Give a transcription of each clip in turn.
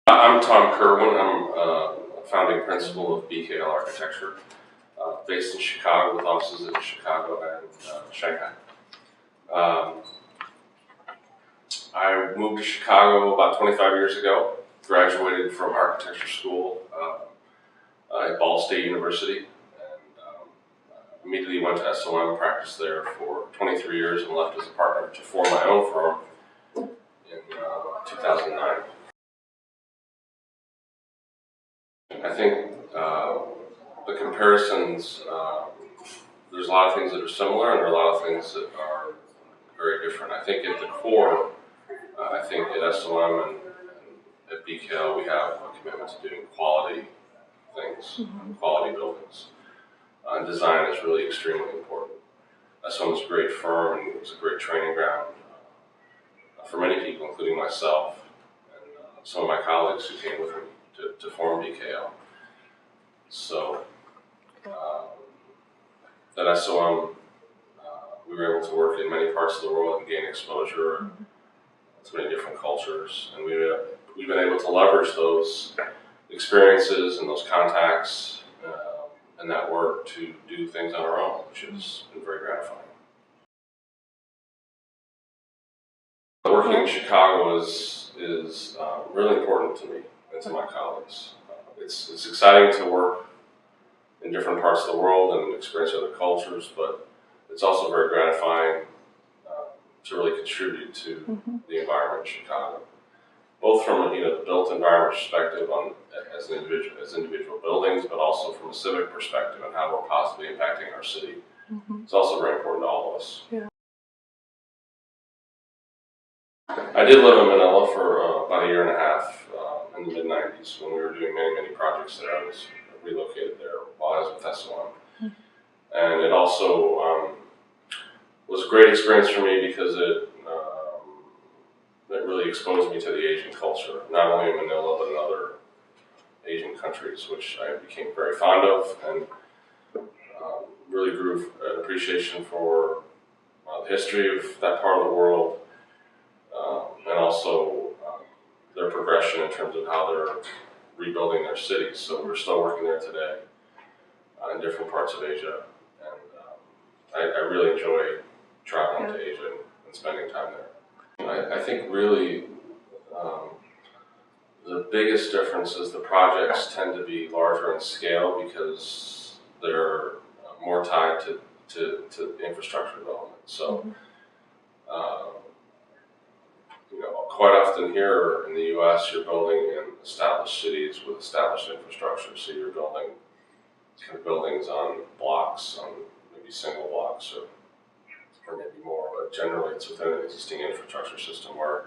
I'm Tom Kerwin. I'm a founding principal of BKL Architecture, based in Chicago with offices in Chicago and Shanghai. I moved to Chicago about 25 years ago, graduated from architecture school at Ball State University, and immediately went to SOM, practiced there for 23 years, and left as a partner to form my own firm in 2009. I think the comparisons, there's a lot of things that are similar and there are a lot of things that are very different. I think at the core, I think at SOM and at BKL we have a commitment to doing quality things, quality buildings. Design is really extremely important. SOM is a great firm and it's a great training ground for many people, including myself and some of my colleagues who came with me to form BKL. So at SOM, we were able to work in many parts of the world and gain exposure to many different cultures, and we've been able to leverage those experiences and those contacts and that work to do things on our own, which has been very gratifying. Working in Chicago is really important to me and to my colleagues. It's exciting to work in different parts of the world and experience other cultures, but it's also very gratifying to really contribute to the environment in Chicago, both from the built environment perspective as individual buildings, but also from a civic perspective and how we're positively impacting our city. It's also very important to all of us. Yeah. I did live in Manila for about a year and a half in the mid-90s when we were doing many projects there. I was relocated there while I was with SOM. And it also was a great experience for me because it really exposed me to the Asian culture, not only in Manila but in other Asian countries, which I became very fond of and really grew an appreciation for the history of that part of the world and also their progression in terms of how they're rebuilding their cities. So we're still working there today in different parts of Asia, and I really enjoy traveling to Asia and spending time there. I think really the biggest difference is the projects tend to be larger in scale because they're more tied to infrastructure development. So quite often here in the U.S., you're building in established cities with established infrastructure. So you're building kind of buildings on blocks, on maybe single blocks or maybe more, but generally it's within an existing infrastructure system, where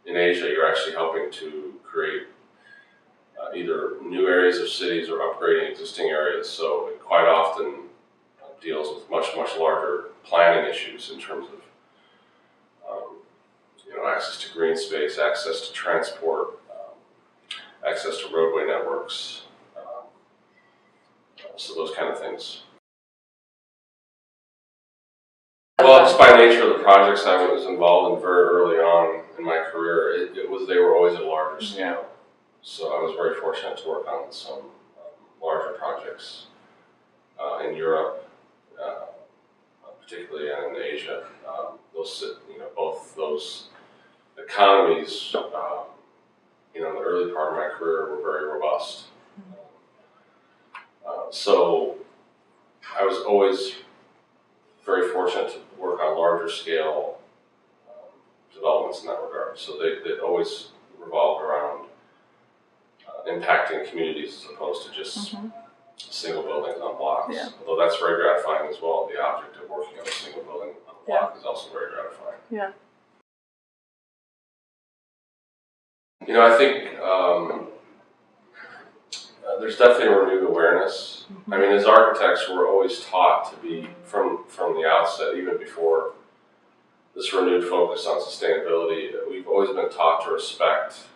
in Asia you're actually helping to create either new areas of cities or upgrading existing areas. So it quite often deals with much larger planning issues in terms of access to green space, access to transport, access to roadway networks, so those kind of things. Well, just by nature of the projects I was involved in very early on in my career, they were always at a larger scale. So I was very fortunate to work on some larger projects in Europe, particularly, and in Asia. Both those economies, in the early part of my career were very robust. So I was always very fortunate to work on larger scale developments in that regard. So they always revolved around impacting communities as opposed to just single buildings on blocks. Yeah. Although that's very gratifying as well. The object of working on a single building on a block is also very gratifying. Yeah. I think there's definitely a renewed awareness. I mean, as architects, we're always taught to be, from the outset, even before this renewed focus on sustainability, we've always been taught to respect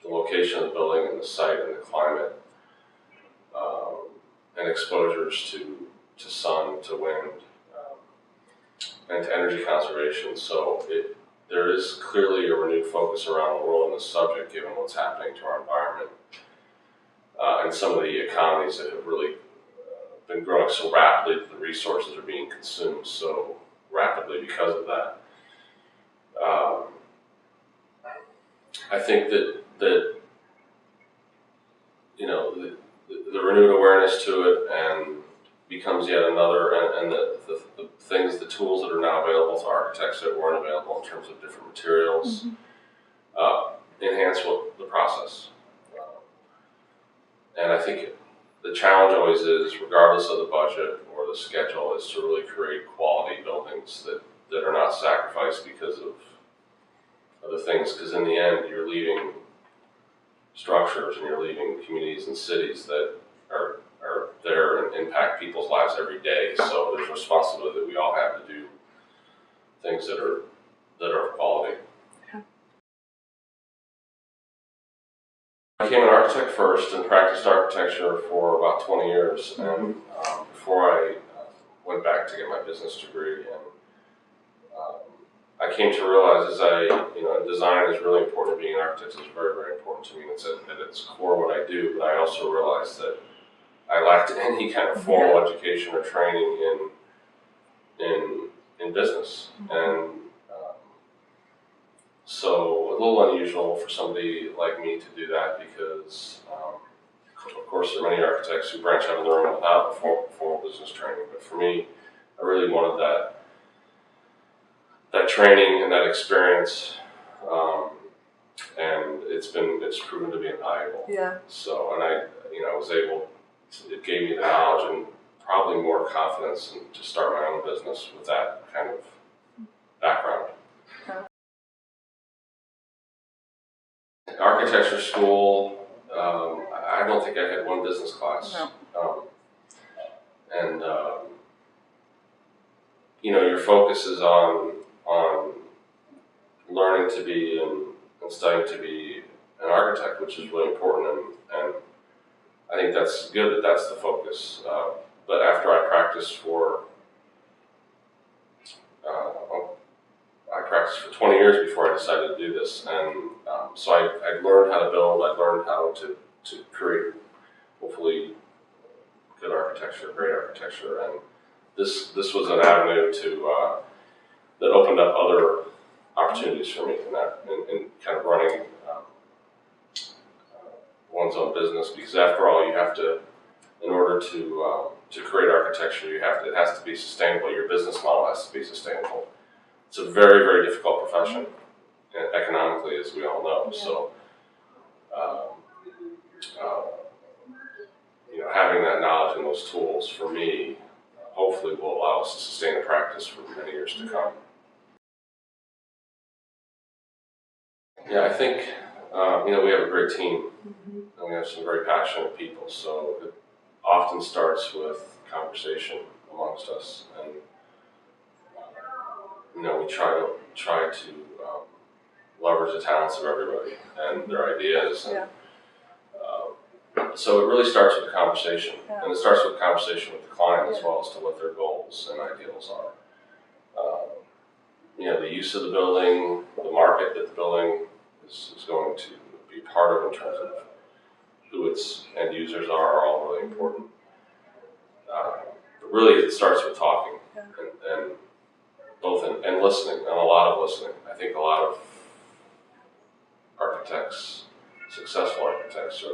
the location of the building and the site and the climate and exposures to sun, to wind, and to energy conservation. So there is clearly a renewed focus around the world on this subject, given what's happening to our environment and some of the economies that have really been growing so rapidly that the resources are being consumed so rapidly because of that. I think that the renewed awareness to it and becomes yet another, and the things, the tools that are now available to architects that weren't available in terms of different materials, enhance the process. And I think the challenge always is, regardless of the budget or the schedule, is to really create quality buildings that are not sacrificed because of other things, because in the end you're leaving structures and you're leaving communities and cities that are there and impact people's lives every day. So there's a responsibility that we all have to do things that are of quality. Yeah. I became an architect first and practiced architecture for about 20 years, and before I went back to get my business degree. And I came to realize design is really important. Being an architect is very, very important to me. It's at its core what I do, but I also realized that I lacked any kind of formal education or training in business. And so a little unusual for somebody like me to do that, because of course there are many architects who branch out on their own without formal business training. But for me, I really wanted that training and that experience, and it's proven to be invaluable. Yeah. So, and I was able to, it gave me the knowledge and probably more confidence to start my own business with that kind of background. Architecture school, I don't think I had one business class. No. Your focus is on learning to be and studying to be an architect, which is really important, and I think that's good that that's the focus. But after I practiced for 20 years before I decided to do this, and so I learned how to build. I learned how to create, hopefully, good architecture, great architecture, and this was an avenue that opened up other opportunities for me in kind of running one's own business, because after all, you have to, in order to create architecture, it has to be sustainable. Your business model has to be sustainable. It's a very, very difficult profession, economically, as we all know. Yeah. So, having that knowledge and those tools, for me, hopefully will allow us to sustain a practice for many years to come. Yeah, I think, we have a great team, and we have some very passionate people, so it often starts with conversation amongst us, and, we try to leverage the talents of everybody and their ideas, and so it really starts with a conversation, and it starts with a conversation with the client as well as to what their goals and ideals are. The use of the building, the market that the building is going to be part of in terms of who its end users are all really important. But really, it starts with talking and both and listening, and a lot of listening. I think a lot of architects, successful architects,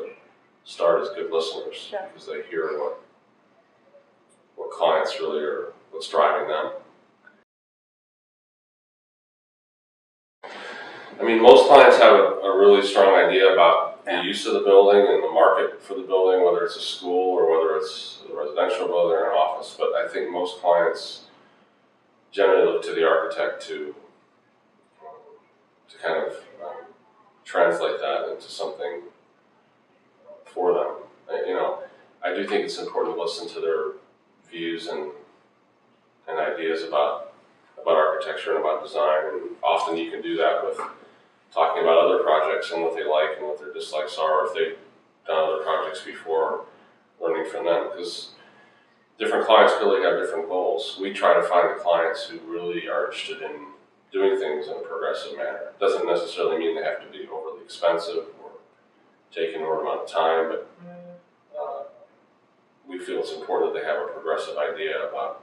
start as good listeners because they hear what clients really are, what's driving them. I mean, most clients have a really strong idea about the use of the building and the market for the building, whether it's a school or whether it's a residential building or an office. But I think most clients generally look to the architect to kind of translate that into something for them. I do think it's important to listen to their views and ideas about architecture and about design, and often you can do that with talking about other projects and what they like and what their dislikes are, or if they've done other projects before, learning from them, because different clients really have different goals. We try to find the clients who really are interested in doing things in a progressive manner. It doesn't necessarily mean they have to be overly expensive or take an enormous amount of time, but we feel it's important that they have a progressive idea about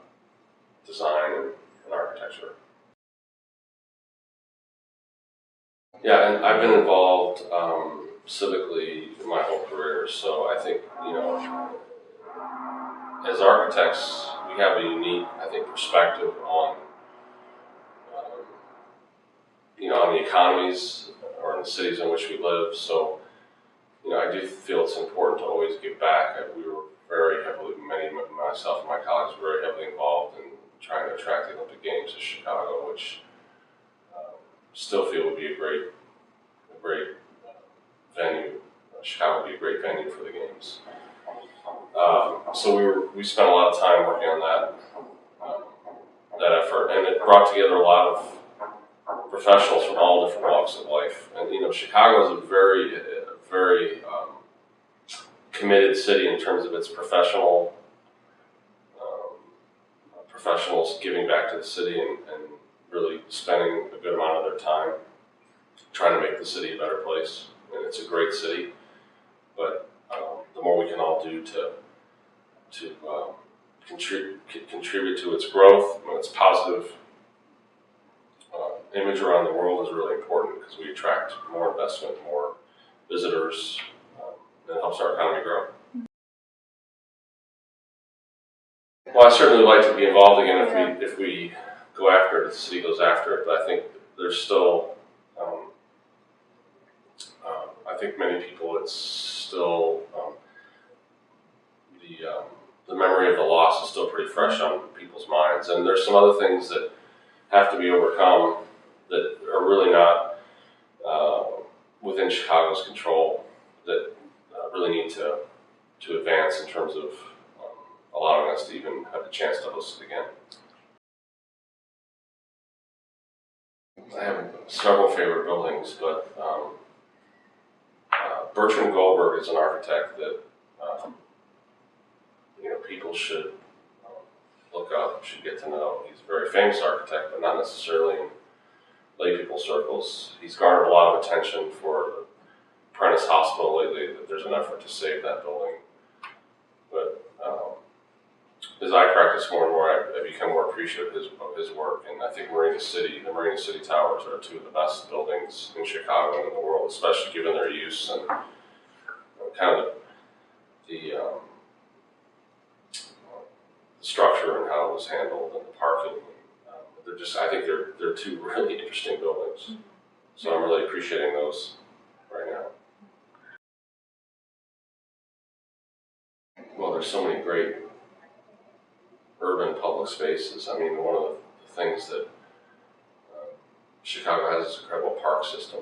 design and architecture. Yeah, and I've been involved civically my whole career, so I think, as architects, we have a unique, I think, perspective on, on the economies or in the cities in which we live. So, I do feel it's important to always give back. We were very heavily, myself and my colleagues were very heavily involved in trying to attract the Olympic Games to Chicago, which still feel would be a great venue. Chicago would be a great venue for the games. So we spent a lot of time working on that effort, and it brought together a lot of professionals from all different walks of life. And Chicago is a very committed city in terms of its professionals giving back to the city and really spending a good amount of their time trying to make the city a better place. And it's a great city, but the more we can all do to contribute to its growth and its positive image around the world is really important, because we attract more investment, more visitors, and it helps our economy grow. Well, I certainly would like to be involved again if we go after it, if the city goes after it, but I think there's still, I think many people, it's still, the memory of the loss is still pretty fresh on people's minds, and there's some other things that have to be overcome that are really not within Chicago's control, that really need to advance in terms of allowing us to even have the chance to host it again. I have several favorite buildings, but Bertrand Goldberg is an architect that people should look up, should get to know. He's a very famous architect, but not necessarily in lay people circles. He's garnered a lot of attention for the Prentice Hospital lately, that there's an effort to save that building. But as I practice more and more, I become more appreciative of his work. And I think the Marina City Towers are two of the best buildings in Chicago and in the world, especially given their use and kind of the structure and how it was handled and the parking. I think they're two really interesting buildings. So I'm really appreciating those right now. Well, there's so many great urban public spaces. I mean, one of the things that Chicago has is an incredible park system.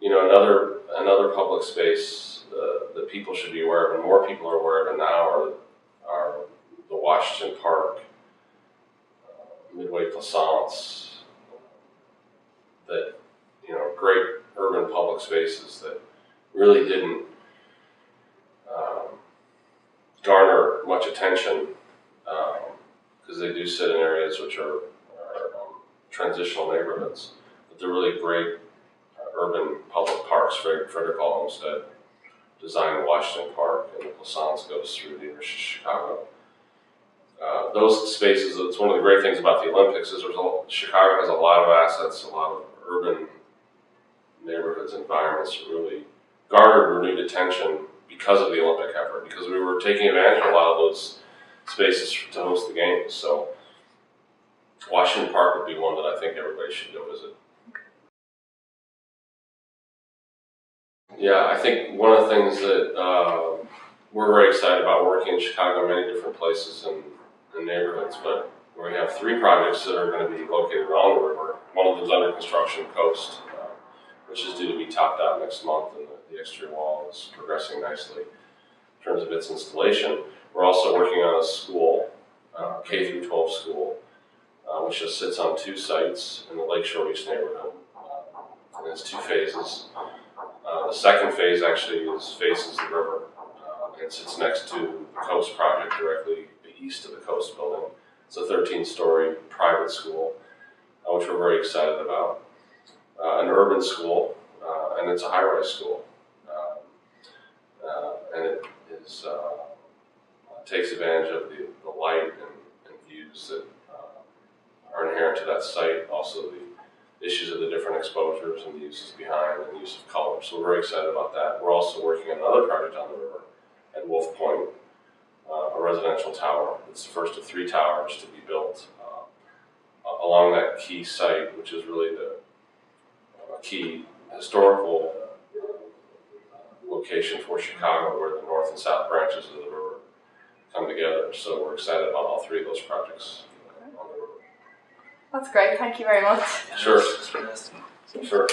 Another public space that people should be aware of, and more people are aware of it now, are the Washington Park, Midway Plaisance, that, great urban public spaces that really didn't garner much attention, because they do sit in areas which are transitional neighborhoods. But they're really great urban public parks. Frederick Hall Olmsted designed Washington Park, and the Plaisance goes through the University of Chicago. Those spaces, it's one of the great things about the Olympics is Chicago has a lot of assets, a lot of urban neighborhoods, environments that really garnered renewed attention because of the Olympic effort, because we were taking advantage of a lot of those spaces to host the games. So Washington Park would be one that I think everybody should go visit. Yeah, I think one of the things that we're very excited about working in Chicago in many different places and neighborhoods, but we have 3 projects that are going to be located along the river. One of them is under construction, Coast, which is due to be topped out next month, and the exterior wall is progressing nicely in terms of its installation. We're also working on a school, K through 12 school, which just sits on 2 sites in the Lakeshore East neighborhood, and it's 2 phases. The second phase actually faces the river. It sits next to the Coast project, directly east of the Coast building. It's a 13-story private school. which we're very excited about. An urban school, and it's a high-rise school. And it is, takes advantage of the light and views that are inherent to that site. Also the issues of the different exposures and the uses behind and the use of color. So we're very excited about that. We're also working on another project on the river at Wolf Point, a residential tower. It's the first of 3 towers to be built along that key site, which is really the key historical location for Chicago, where the north and south branches of the river come together. So we're excited about all 3 of those projects on the river. That's great. Thank you very much. Sure. Sure.